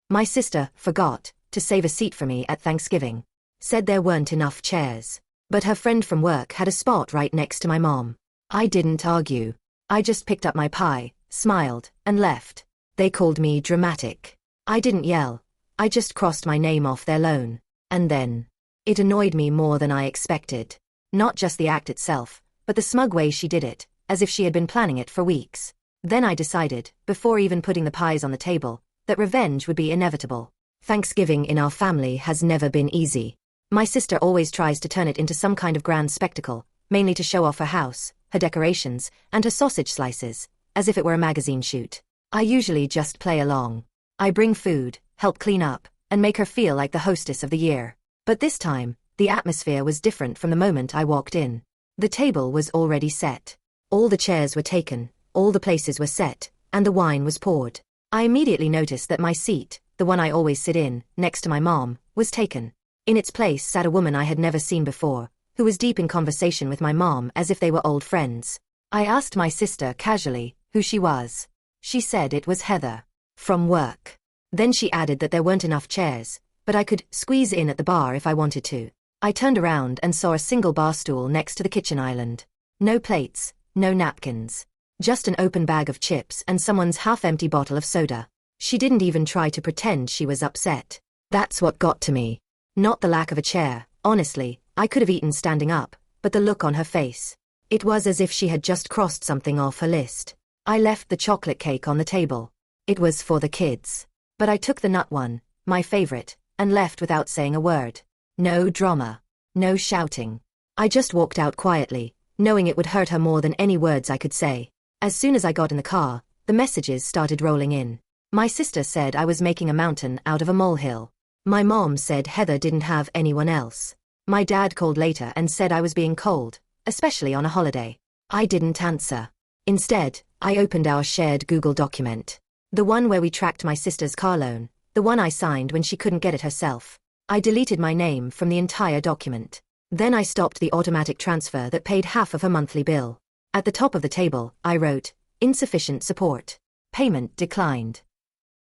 My sister forgot to save a seat for me at Thanksgiving. Said there weren't enough chairs. But her friend from work had a spot right next to my mom. I didn't argue. I just picked up my pie, smiled, and left. They called me dramatic. I didn't yell. I just crossed my name off their loan. And then, it annoyed me more than I expected. Not just the act itself, but the smug way she did it, as if she had been planning it for weeks. Then I decided, before even putting the pies on the table, that revenge would be inevitable. Thanksgiving in our family has never been easy. My sister always tries to turn it into some kind of grand spectacle, mainly to show off her house, her decorations, and her sausage slices, as if it were a magazine shoot. I usually just play along. I bring food, help clean up, and make her feel like the hostess of the year. But this time, the atmosphere was different from the moment I walked in. The table was already set. All the chairs were taken, all the places were set, and the wine was poured. I immediately noticed that my seat, the one I always sit in, next to my mom, was taken. In its place sat a woman I had never seen before, who was deep in conversation with my mom as if they were old friends. I asked my sister casually who she was. She said it was Heather. From work. Then she added that there weren't enough chairs, but I could squeeze in at the bar if I wanted to. I turned around and saw a single bar stool next to the kitchen island. No plates, no napkins. Just an open bag of chips and someone's half-empty bottle of soda. She didn't even try to pretend she was upset. That's what got to me. Not the lack of a chair, honestly, I could have eaten standing up, but the look on her face. It was as if she had just crossed something off her list. I left the chocolate cake on the table. It was for the kids. But I took the nut one, my favorite, and left without saying a word. No drama. No shouting. I just walked out quietly, knowing it would hurt her more than any words I could say. As soon as I got in the car, the messages started rolling in. My sister said I was making a mountain out of a molehill. My mom said Heather didn't have anyone else. My dad called later and said I was being cold, especially on a holiday. I didn't answer. Instead, I opened our shared Google document. The one where we tracked my sister's car loan, the one I signed when she couldn't get it herself. I deleted my name from the entire document. Then I stopped the automatic transfer that paid half of her monthly bill. At the top of the table, I wrote, insufficient support. Payment declined.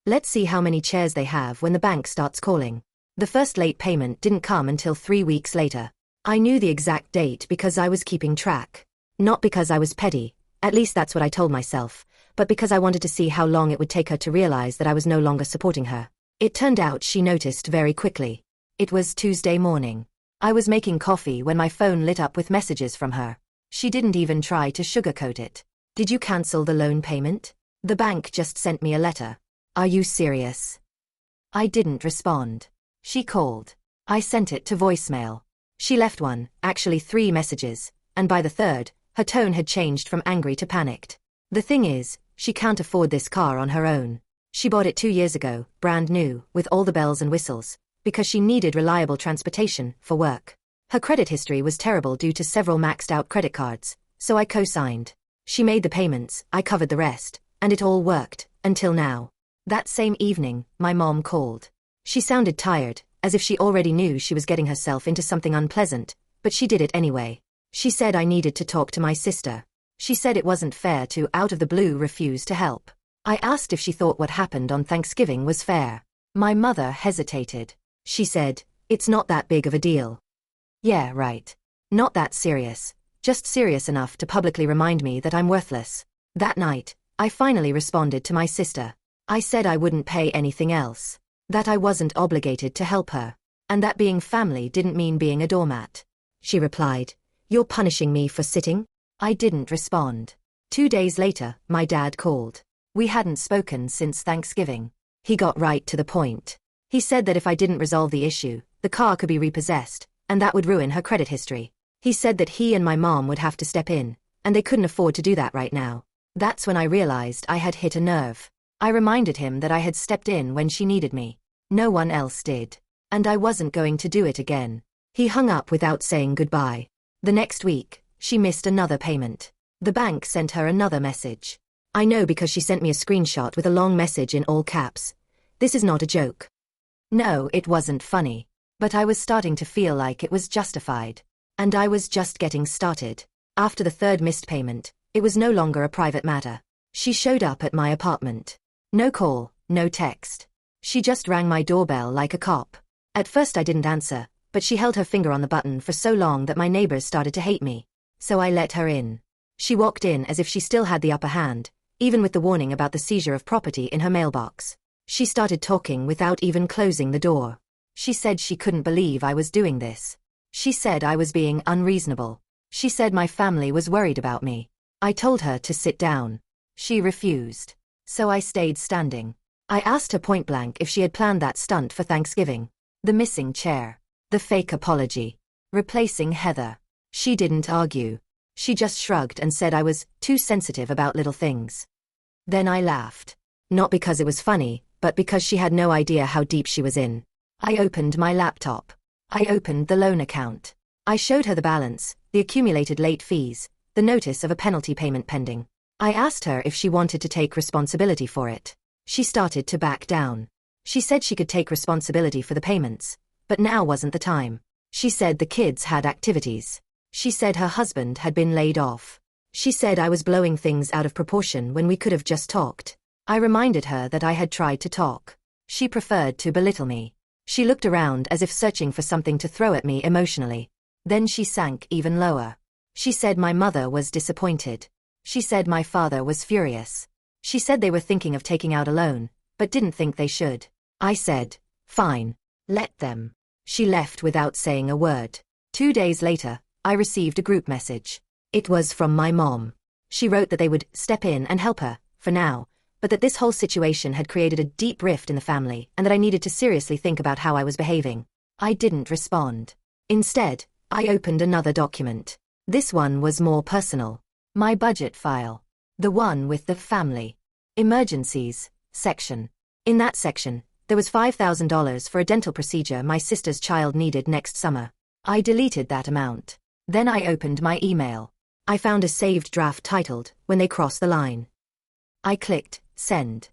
Let's see how many chairs they have when the bank starts calling. The first late payment didn't come until 3 weeks later. I knew the exact date because I was keeping track. Not because I was petty, at least that's what I told myself, but because I wanted to see how long it would take her to realize that I was no longer supporting her. It turned out she noticed very quickly. It was Tuesday morning. I was making coffee when my phone lit up with messages from her. She didn't even try to sugarcoat it. Did you cancel the loan payment? The bank just sent me a letter. Are you serious? I didn't respond. She called. I sent it to voicemail. She left one, actually 3 messages, and by the third, her tone had changed from angry to panicked. The thing is, she can't afford this car on her own. She bought it 2 years ago, brand new, with all the bells and whistles, because she needed reliable transportation for work. Her credit history was terrible due to several maxed-out credit cards, so I co-signed. She made the payments, I covered the rest, and it all worked, until now. That same evening, my mom called. She sounded tired, as if she already knew she was getting herself into something unpleasant, but she did it anyway. She said I needed to talk to my sister. She said it wasn't fair to, out of the blue, refuse to help. I asked if she thought what happened on Thanksgiving was fair. My mother hesitated. She said, it's not that big of a deal. Yeah, right. Not that serious. Just serious enough to publicly remind me that I'm worthless. That night, I finally responded to my sister. I said I wouldn't pay anything else. That I wasn't obligated to help her. And that being family didn't mean being a doormat. She replied, you're punishing me for sitting? I didn't respond. 2 days later, my dad called. We hadn't spoken since Thanksgiving. He got right to the point. He said that if I didn't resolve the issue, the car could be repossessed, and that would ruin her credit history. He said that he and my mom would have to step in, and they couldn't afford to do that right now. That's when I realized I had hit a nerve. I reminded him that I had stepped in when she needed me. No one else did. And I wasn't going to do it again. He hung up without saying goodbye. The next week, she missed another payment. The bank sent her another message. I know because she sent me a screenshot with a long message in all caps. This is not a joke. No, it wasn't funny. But I was starting to feel like it was justified. And I was just getting started. After the third missed payment, it was no longer a private matter. She showed up at my apartment. No call, no text. She just rang my doorbell like a cop. At first I didn't answer, but she held her finger on the button for so long that my neighbors started to hate me. So I let her in. She walked in as if she still had the upper hand, even with the warning about the seizure of property in her mailbox. She started talking without even closing the door. She said she couldn't believe I was doing this. She said I was being unreasonable. She said my family was worried about me. I told her to sit down. She refused. So I stayed standing. I asked her point blank if she had planned that stunt for Thanksgiving. The missing chair. The fake apology. Replacing Heather. She didn't argue. She just shrugged and said I was too sensitive about little things. Then I laughed. Not because it was funny, but because she had no idea how deep she was in. I opened my laptop. I opened the loan account. I showed her the balance, the accumulated late fees, the notice of a penalty payment pending. I asked her if she wanted to take responsibility for it. She started to back down. She said she could take responsibility for the payments, but now wasn't the time. She said the kids had activities. She said her husband had been laid off. She said I was blowing things out of proportion when we could have just talked. I reminded her that I had tried to talk. She preferred to belittle me. She looked around as if searching for something to throw at me emotionally. Then she sank even lower. She said my mother was disappointed. She said my father was furious. She said they were thinking of taking out a loan, but didn't think they should. I said, fine. Let them. She left without saying a word. 2 days later, I received a group message. It was from my mom. She wrote that they would step in and help her, for now, but that this whole situation had created a deep rift in the family and that I needed to seriously think about how I was behaving. I didn't respond. Instead, I opened another document. This one was more personal. My budget file. The one with the family emergencies section. In that section, there was $5,000 for a dental procedure my sister's child needed next summer. I deleted that amount. Then I opened my email. I found a saved draft titled, When They Cross the Line. I clicked, Send.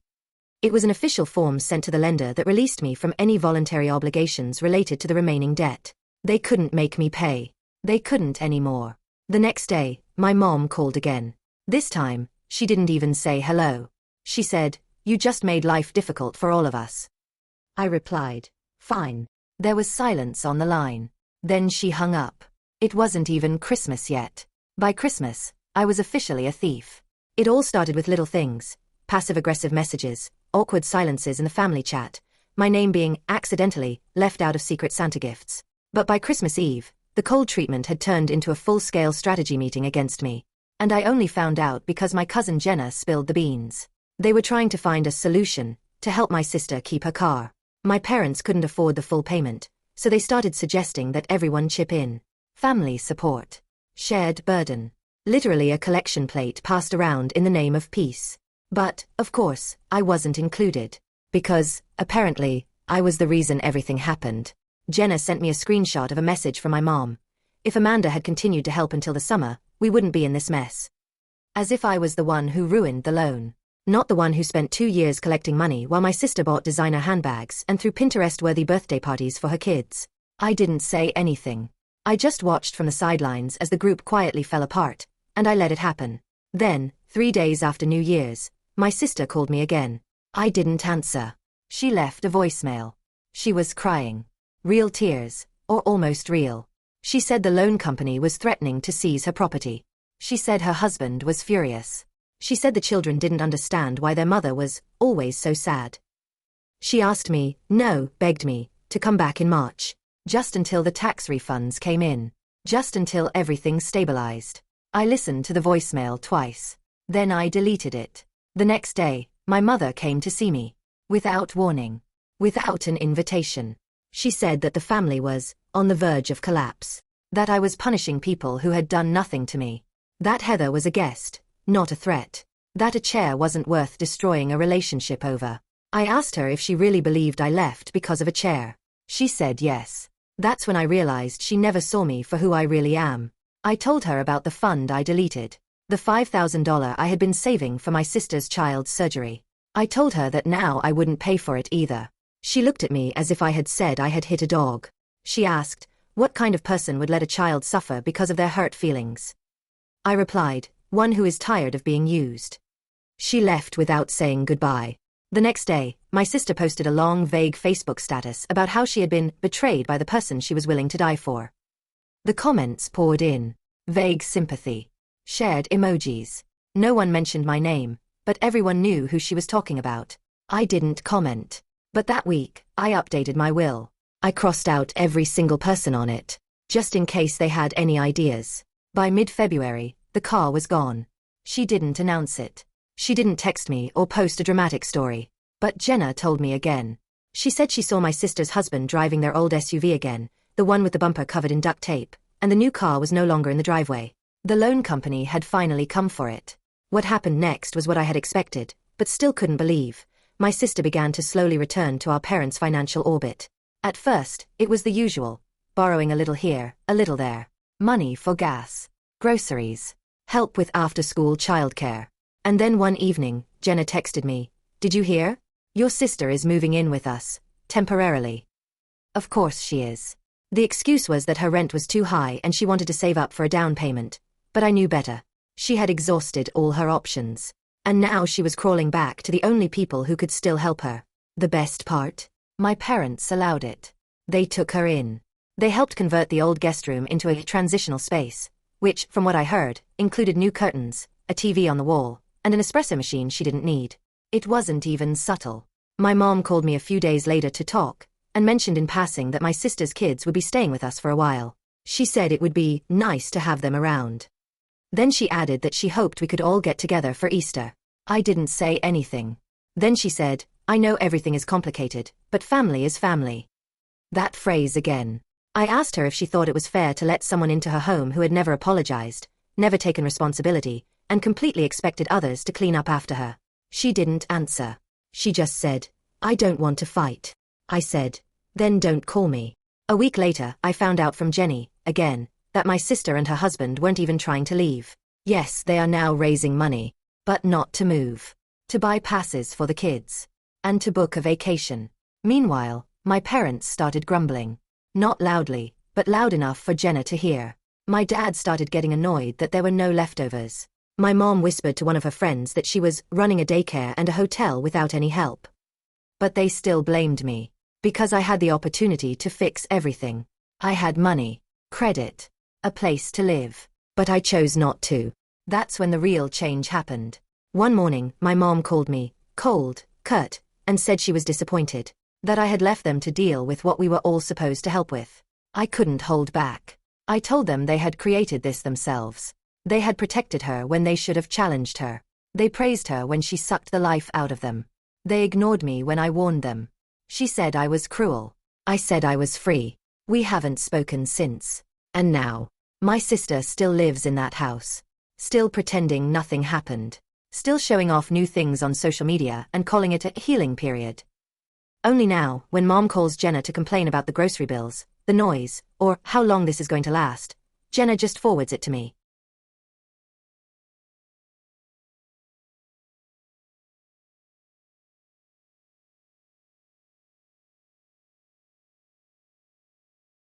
It was an official form sent to the lender that released me from any voluntary obligations related to the remaining debt. They couldn't make me pay. They couldn't anymore. The next day, my mom called again. This time, she didn't even say hello. She said, "You just made life difficult for all of us." I replied, "Fine." There was silence on the line. Then she hung up. It wasn't even Christmas yet. By Christmas, I was officially a thief. It all started with little things, passive-aggressive messages, awkward silences in the family chat, my name being accidentally left out of Secret Santa gifts. But by Christmas Eve, the cold treatment had turned into a full-scale strategy meeting against me. And I only found out because my cousin Jenna spilled the beans. They were trying to find a solution to help my sister keep her car. My parents couldn't afford the full payment, so they started suggesting that everyone chip in. Family support. Shared burden. Literally a collection plate passed around in the name of peace. But, of course, I wasn't included. Because, apparently, I was the reason everything happened. Jenna sent me a screenshot of a message from my mom. If Amanda had continued to help until the summer, we wouldn't be in this mess. As if I was the one who ruined the loan. Not the one who spent 2 years collecting money while my sister bought designer handbags and threw Pinterest-worthy birthday parties for her kids. I didn't say anything. I just watched from the sidelines as the group quietly fell apart, and I let it happen. Then, 3 days after New Year's, my sister called me again. I didn't answer. She left a voicemail. She was crying. Real tears, or almost real. She said the loan company was threatening to seize her property. She said her husband was furious. She said the children didn't understand why their mother was always so sad. She asked me, no, begged me, to come back in March. Just until the tax refunds came in. Just until everything stabilized. I listened to the voicemail twice. Then I deleted it. The next day, my mother came to see me. Without warning. Without an invitation. She said that the family was on the verge of collapse. That I was punishing people who had done nothing to me. That Heather was a guest, not a threat. That a chair wasn't worth destroying a relationship over. I asked her if she really believed I left because of a chair. She said yes. That's when I realized she never saw me for who I really am. I told her about the fund I deleted. The $5,000 I had been saving for my sister's child's surgery. I told her that now I wouldn't pay for it either. She looked at me as if I had said I had hit a dog. She asked, what kind of person would let a child suffer because of their hurt feelings? I replied, one who is tired of being used. She left without saying goodbye. The next day, my sister posted a long, vague Facebook status about how she had been betrayed by the person she was willing to die for. The comments poured in. Vague sympathy. Shared emojis. No one mentioned my name, but everyone knew who she was talking about. I didn't comment. But that week, I updated my will. I crossed out every single person on it, just in case they had any ideas. By mid-February, the car was gone. She didn't announce it. She didn't text me or post a dramatic story. But Jenna told me again. She said she saw my sister's husband driving their old SUV again, the one with the bumper covered in duct tape, and the new car was no longer in the driveway. The loan company had finally come for it. What happened next was what I had expected, but still couldn't believe. My sister began to slowly return to our parents' financial orbit. At first, it was the usual. Borrowing a little here, a little there. Money for gas, groceries, help with after-school childcare. And then one evening, Jenna texted me, "Did you hear? Your sister is moving in with us, temporarily." Of course she is. The excuse was that her rent was too high and she wanted to save up for a down payment. But I knew better. She had exhausted all her options. And now she was crawling back to the only people who could still help her. The best part? My parents allowed it. They took her in. They helped convert the old guest room into a transitional space, which, from what I heard, included new curtains, a TV on the wall, and an espresso machine she didn't need. It wasn't even subtle. My mom called me a few days later to talk, and mentioned in passing that my sister's kids would be staying with us for a while. She said it would be nice to have them around. Then she added that she hoped we could all get together for Easter. I didn't say anything. Then she said, "I know everything is complicated, but family is family." That phrase again. I asked her if she thought it was fair to let someone into her home who had never apologized, never taken responsibility, and completely expected others to clean up after her. She didn't answer. She just said, "I don't want to fight." I said, "Then don't call me." A week later, I found out from Jenny, again, that my sister and her husband weren't even trying to leave. Yes, they are now raising money, but not to move. To buy passes for the kids. And to book a vacation. Meanwhile, my parents started grumbling. Not loudly, but loud enough for Jenna to hear. My dad started getting annoyed that there were no leftovers. My mom whispered to one of her friends that she was running a daycare and a hotel without any help. But they still blamed me. Because I had the opportunity to fix everything. I had money, credit, a place to live. But I chose not to. That's when the real change happened. One morning, my mom called me, cold, curt, and said she was disappointed. That I had left them to deal with what we were all supposed to help with. I couldn't hold back. I told them they had created this themselves. They had protected her when they should have challenged her. They praised her when she sucked the life out of them. They ignored me when I warned them. She said I was cruel. I said I was free. We haven't spoken since. And now, my sister still lives in that house. Still pretending nothing happened. Still showing off new things on social media and calling it a healing period. Only now, when Mom calls Jenna to complain about the grocery bills, the noise, or how long this is going to last, Jenna just forwards it to me.